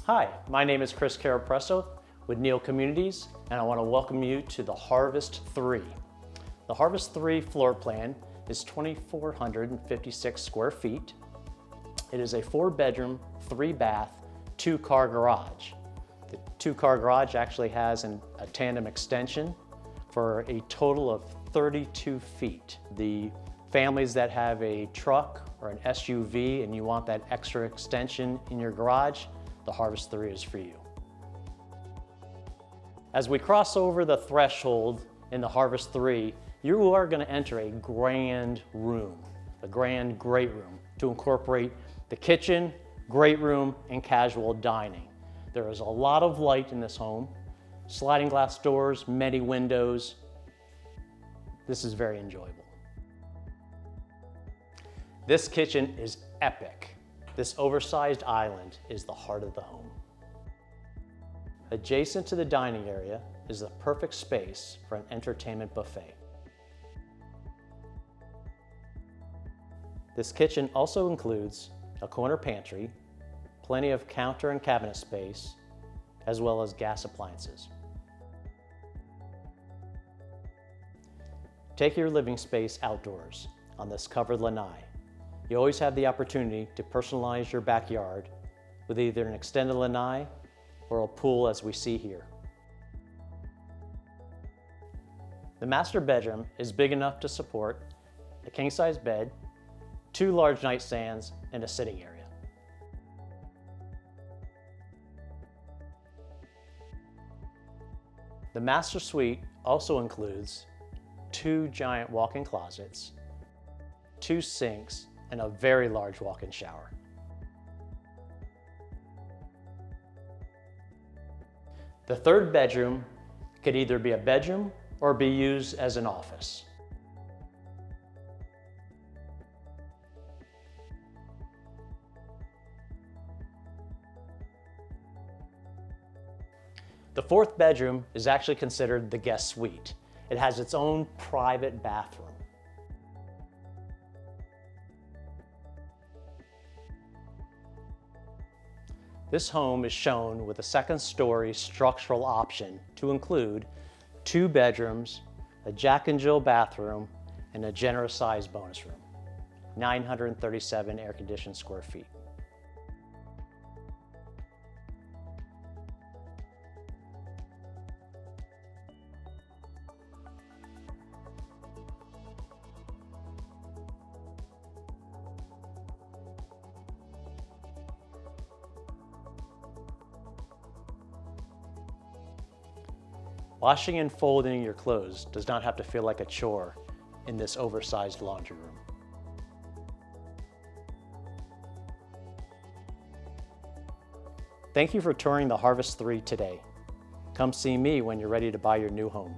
Hi, my name is Chris Carapresso with Neal Communities, and I want to welcome you to the Harvest 3. The Harvest 3 floor plan is 2,456 square feet. It is a 4-bedroom, 3-bath, 2-car garage. The 2-car garage actually has a tandem extension for a total of 32 feet. The families that have a truck or an SUV and you want that extra extension in your garage, the Harvest 3 is for you. As we cross over the threshold in the Harvest 3, you are going to enter a grand room, a grand great room, to incorporate the kitchen, great room, and casual dining. There is a lot of light in this home, sliding glass doors, many windows. This is very enjoyable. This kitchen is epic. This oversized island is the heart of the home. Adjacent to the dining area is the perfect space for an entertainment buffet. This kitchen also includes a corner pantry, plenty of counter and cabinet space, as well as gas appliances. Take your living space outdoors on this covered lanai. You always have the opportunity to personalize your backyard with either an extended lanai or a pool as we see here. The master bedroom is big enough to support a king-size bed, 2 large nightstands, and a sitting area. The master suite also includes 2 giant walk-in closets, 2 sinks, and a very large walk-in shower. The 3rd bedroom could either be a bedroom or be used as an office. The 4th bedroom is actually considered the guest suite. It has its own private bathroom. This home is shown with a 2nd-story structural option to include 2 bedrooms, a Jack and Jill bathroom, and a generous-sized bonus room, 937 air-conditioned square feet. Washing and folding your clothes does not have to feel like a chore in this oversized laundry room. Thank you for touring the Harvest 3 today. Come see me when you're ready to buy your new home.